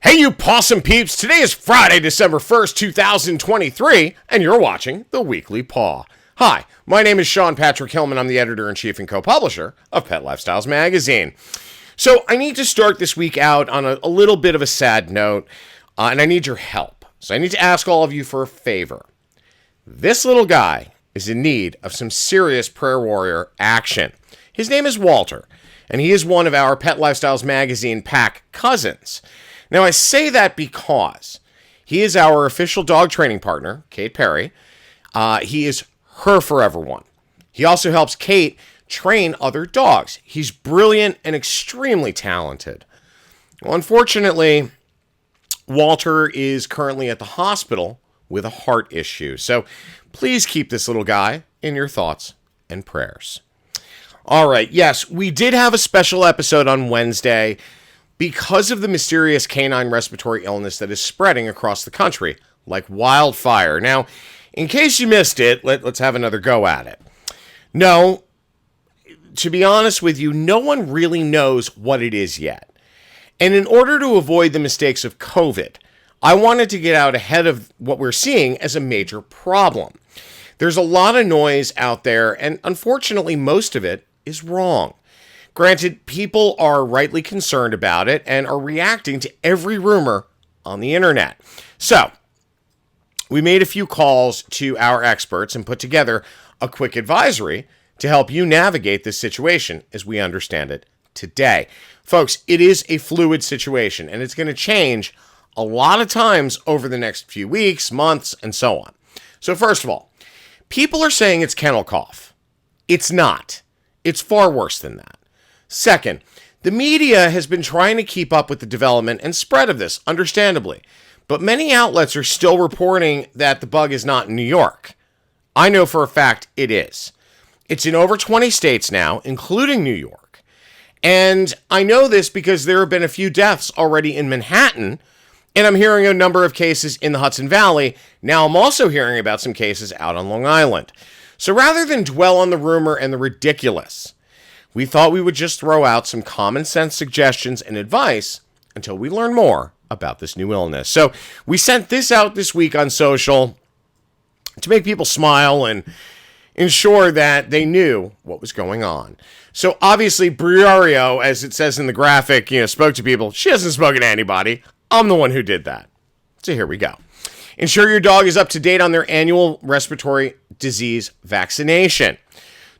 Hey, you possum peeps! Today is Friday, December 1st, 2023, and you're watching the Weekly Paw. Hi, my name is Sean Patrick Hillman. I'm the editor-in-chief and co-publisher of Pet Lifestyles magazine. So I need to start this week out on a little bit of a sad note, and I need your help. So I need to ask all of you for a favor. This little guy is in need of some serious prayer warrior action. His name is Walter, and he is one of our Pet Lifestyles magazine pack cousins. Now, I say that because he is our official dog training partner, Kate Perry. He is her forever one. He also helps Kate train other dogs. He's brilliant and extremely talented. Well, unfortunately, Walter is currently at the hospital with a heart issue. So please keep this little guy in your thoughts and prayers. All right, yes, we did have a special episode on Wednesday because of the mysterious canine respiratory illness that is spreading across the country like wildfire. Now, in case you missed it, let's have another go at it. No, to be honest with you, no one really knows what it is yet. And in order to avoid the mistakes of COVID, I wanted to get out ahead of what we're seeing as a major problem. There's a lot of noise out there, and unfortunately, most of it is wrong. Granted, people are rightly concerned about it and are reacting to every rumor on the internet. So, we made a few calls to our experts and put together a quick advisory to help you navigate this situation as we understand it today. Folks, it is a fluid situation and it's going to change a lot of times over the next few weeks, months, and so on. So first of all, people are saying it's kennel cough. It's not. It's far worse than that. Second, the media has been trying to keep up with the development and spread of this, understandably, but many outlets are still reporting that the bug is not in New York. I know for a fact it is. It's in over 20 states now, including New York. And I know this because there have been a few deaths already in Manhattan, and I'm hearing a number of cases in the Hudson Valley. Now I'm also hearing about some cases out on Long Island. So rather than dwell on the rumor and the ridiculous, we thought we would just throw out some common sense suggestions and advice until we learn more about this new illness. So we sent this out this week on social to make people smile and ensure that they knew what was going on. So obviously, Briario, as it says in the graphic, spoke to people. She hasn't spoken to anybody. I'm the one who did that. So here we go. Ensure your dog is up to date on their annual respiratory disease vaccination.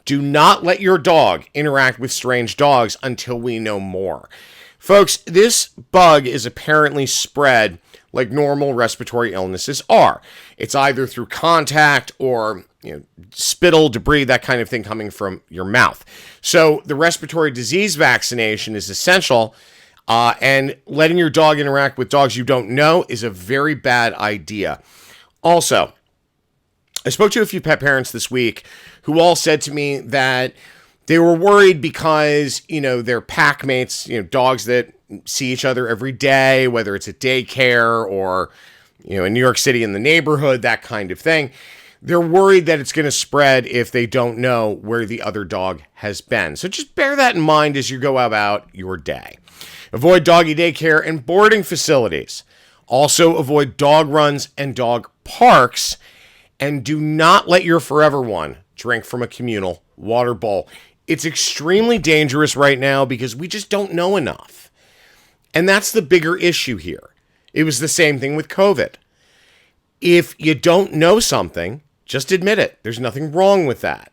Do not let your dog interact with strange dogs until we know more. Folks, this bug is apparently spread like normal respiratory illnesses are. It's either through contact or spittle, debris, that kind of thing coming from your mouth. So the respiratory disease vaccination is essential, and letting your dog interact with dogs you don't know is a very bad idea. Also, I spoke to a few pet parents this week who all said to me that they were worried because, their pack mates, dogs that see each other every day, whether it's at daycare or, in New York City in the neighborhood, that kind of thing. They're worried that it's going to spread if they don't know where the other dog has been. So just bear that in mind as you go about your day. Avoid doggy daycare and boarding facilities. Also avoid dog runs and dog parks. And do not let your forever one drink from a communal water bowl. It's extremely dangerous right now because we just don't know enough. And that's the bigger issue here. It was the same thing with COVID. If you don't know something, just admit it. There's nothing wrong with that.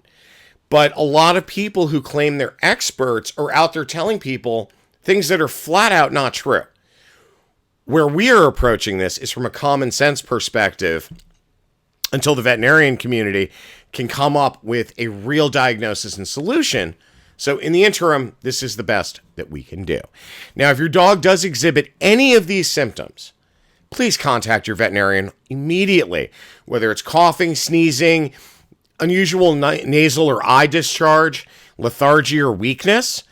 But a lot of people who claim they're experts are out there telling people things that are flat out not true. Where we are approaching this is from a common sense perspective until the veterinarian community can come up with a real diagnosis and solution. So in the interim, this is the best that we can do. Now, if your dog does exhibit any of these symptoms, please contact your veterinarian immediately, whether it's coughing, sneezing, unusual nasal or eye discharge, lethargy or weakness,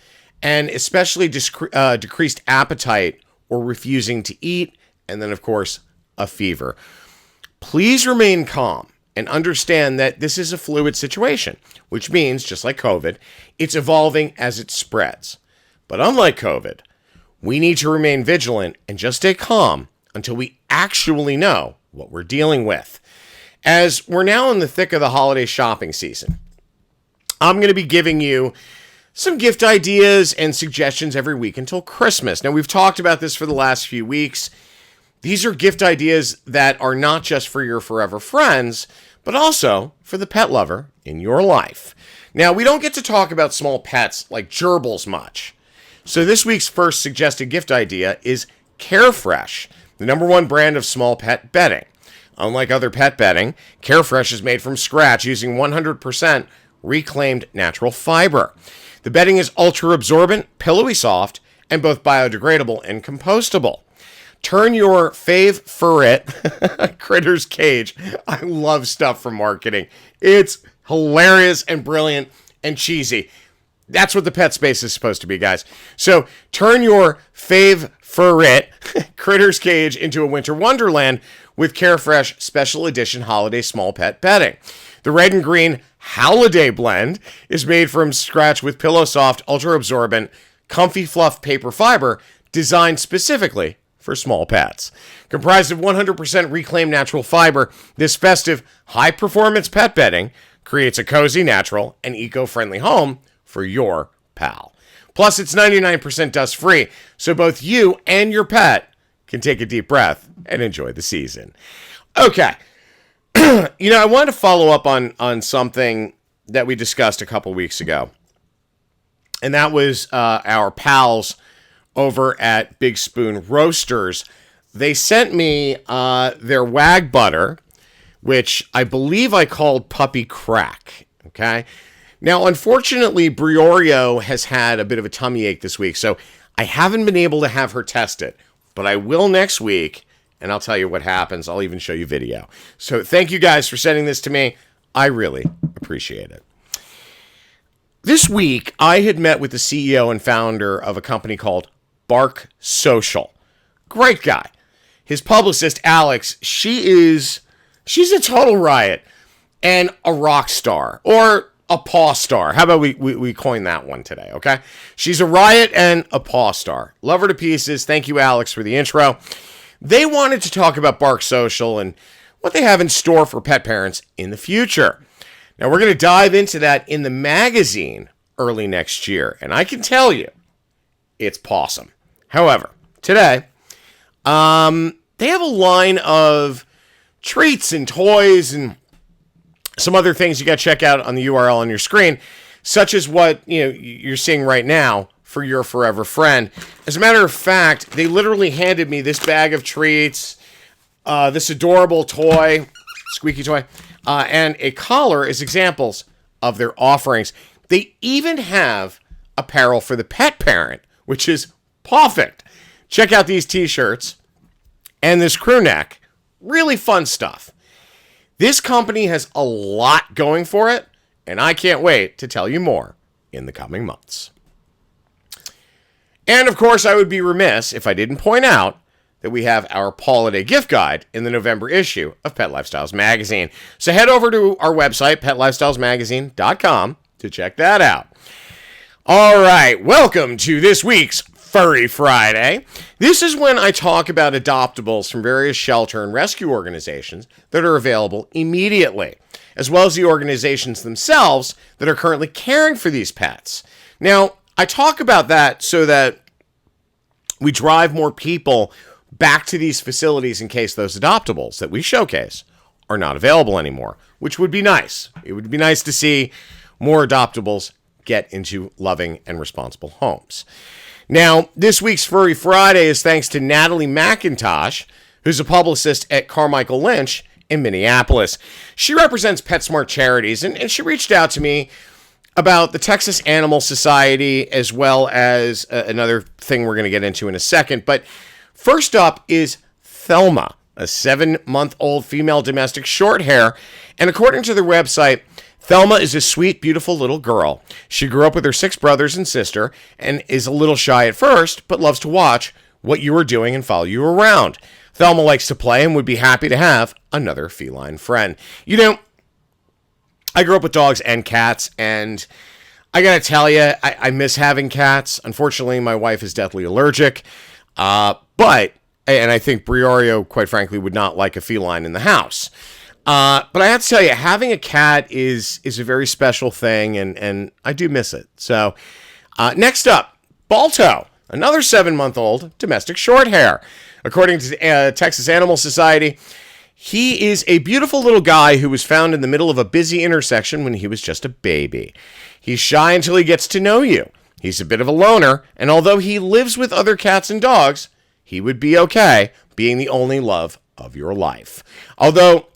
and especially decreased appetite or refusing to eat, and then, of course, a fever. Please remain calm and understand that this is a fluid situation, which means, just like COVID, it's evolving as it spreads. But unlike COVID, We need to remain vigilant and just stay calm until we actually know what we're dealing with. As we're now in the thick of the holiday shopping season, I'm going to be giving you some gift ideas and suggestions every week until Christmas. Now, we've talked about this for the last few weeks. These are gift ideas that are not just for your forever friends, but also for the pet lover in your life. Now, we don't get to talk about small pets like gerbils much. So this week's first suggested gift idea is Carefresh, the #1 brand of small pet bedding. Unlike other pet bedding, Carefresh is made from scratch using 100% reclaimed natural fiber. The bedding is ultra-absorbent, pillowy soft, and both biodegradable and compostable. Turn your furry critter's cage. I love stuff from marketing. It's hilarious and brilliant and cheesy. That's what the pet space is supposed to be, guys. So turn your furry critter's cage into a winter wonderland with Carefresh Special Edition Holiday Small Pet Bedding. The red and green PAWliday blend is made from scratch with pillow soft, ultra-absorbent, comfy fluff paper fiber designed specifically for small pets. Comprised of 100% reclaimed natural fiber, this festive, high-performance pet bedding creates a cozy, natural, and eco-friendly home for your pal. Plus, it's 99% dust-free, so both you and your pet can take a deep breath and enjoy the season. Okay. I wanted to follow up on something that we discussed a couple weeks ago. And that was our pals over at Big Spoon Roasters. They sent me their wag butter, which I believe I called Puppy Crack. Okay. Now, unfortunately, Briorio has had a bit of a tummy ache this week, so I haven't been able to have her test it, but I will next week, and I'll tell you what happens. I'll even show you video. So thank you guys for sending this to me. I really appreciate it. This week, I had met with the CEO and founder of a company called Bark Social. Great guy. His publicist, Alex, she's a total riot and a rock star, or a paw star. How about we coin that one today, okay? She's a riot and a paw star. Love her to pieces. Thank you, Alex, for the intro. They wanted to talk about Bark Social and what they have in store for pet parents in the future. Now, we're going to dive into that in the magazine early next year, and I can tell you, it's pawsome. However, today, they have a line of treats and toys and some other things you got to check out on the URL on your screen, such as what you're seeing right now for your forever friend. As a matter of fact, they literally handed me this bag of treats, this adorable toy, squeaky toy, and a collar as examples of their offerings. They even have apparel for the pet parent, which is perfect. Check out these t-shirts and this crew neck. Really fun stuff. This company has a lot going for it, and I can't wait to tell you more in the coming months. And, of course, I would be remiss if I didn't point out that we have our PAWliday gift guide in the November issue of Pet Lifestyles Magazine. So head over to our website, PetLifestylesMagazine.com, to check that out. All right, welcome to this week's Furry Friday. This is when I talk about adoptables from various shelter and rescue organizations that are available immediately, as well as the organizations themselves that are currently caring for these pets. Now, I talk about that so that we drive more people back to these facilities in case those adoptables that we showcase are not available anymore, which would be nice. It would be nice to see more adoptables get into loving and responsible homes. Now, this week's Furry Friday is thanks to Natalie McIntosh, who's a publicist at Carmichael Lynch in Minneapolis. She represents PetSmart Charities, and she reached out to me about the Texas Animal Society, as well as another thing we're going to get into in a second. But first up is Thelma, a 7-month-old female domestic short hair. And according to their website, Thelma is a sweet, beautiful little girl. She grew up with her 6 brothers and sister and is a little shy at first, but loves to watch what you are doing and follow you around. Thelma likes to play and would be happy to have another feline friend. I grew up with dogs and cats, and I gotta tell you, I miss having cats. Unfortunately, my wife is deathly allergic. And I think Briorio, quite frankly, would not like a feline in the house. But I have to tell you, having a cat is a very special thing, and I do miss it. So, next up, Balto, another 7-month-old domestic short hair. According to Texas Animal Society, he is a beautiful little guy who was found in the middle of a busy intersection when he was just a baby. He's shy until he gets to know you. He's a bit of a loner, and although he lives with other cats and dogs, he would be okay being the only love of your life. Although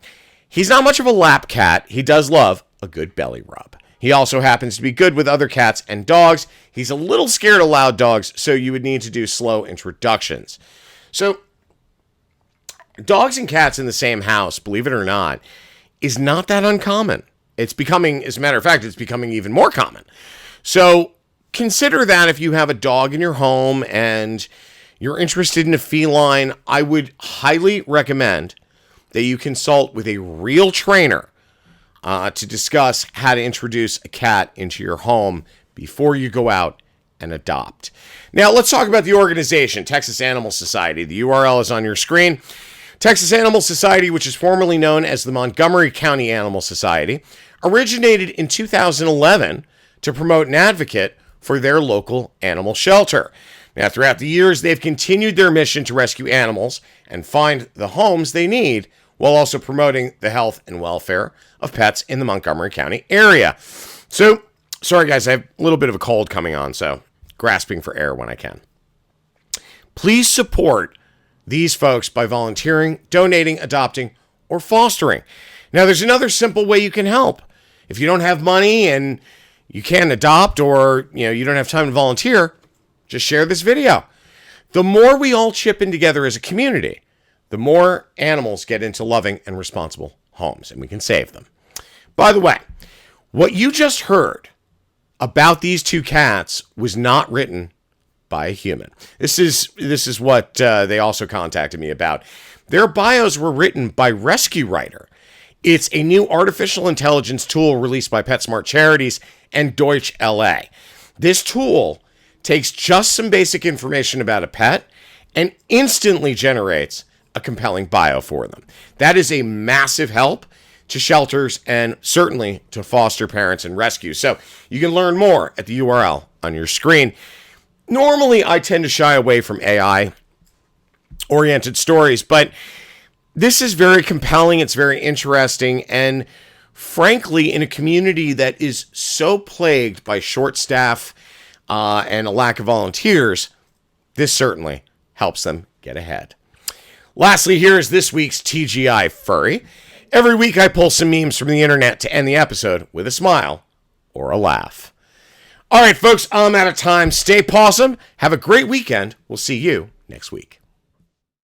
he's not much of a lap cat, he does love a good belly rub. He also happens to be good with other cats and dogs. He's a little scared of loud dogs, so you would need to do slow introductions. So, dogs and cats in the same house, believe it or not, is not that uncommon. It's becoming, as a matter of fact, it's becoming even more common. So, consider that if you have a dog in your home and you're interested in a feline, I would highly recommend that you consult with a real trainer to discuss how to introduce a cat into your home before you go out and adopt. Now, let's talk about the organization, Texas Animal Society. The URL is on your screen. Texas Animal Society, which is formerly known as the Montgomery County Animal Society, originated in 2011 to promote and advocate for their local animal shelter. Now, throughout the years, they've continued their mission to rescue animals and find the homes they need while also promoting the health and welfare of pets in the Montgomery County area. So, sorry guys, I have a little bit of a cold coming on, so grasping for air when I can. Please support these folks by volunteering, donating, adopting, or fostering. Now, there's another simple way you can help. If you don't have money and you can't adopt, or you don't have time to volunteer, just share this video. The more we all chip in together as a community, the more animals get into loving and responsible homes, and we can save them. By the way, what you just heard about these two cats was not written by a human. This is what they also contacted me about. Their bios were written by RescueWriter. It's a new artificial intelligence tool released by PetSmart Charities and Deutsch LA. This tool takes just some basic information about a pet and instantly generates a compelling bio for them. That is a massive help to shelters and certainly to foster parents and rescue. So you can learn more at the URL on your screen. Normally, I tend to shy away from AI-oriented stories, but this is very compelling. It's very interesting. And frankly, in a community that is so plagued by short staff and a lack of volunteers, this certainly helps them get ahead. Lastly, here is this week's TGIFurry. Every week I pull some memes from the internet to end the episode with a smile or a laugh. All right, folks, I'm out of time. Stay pawsome. Have a great weekend. We'll see you next week.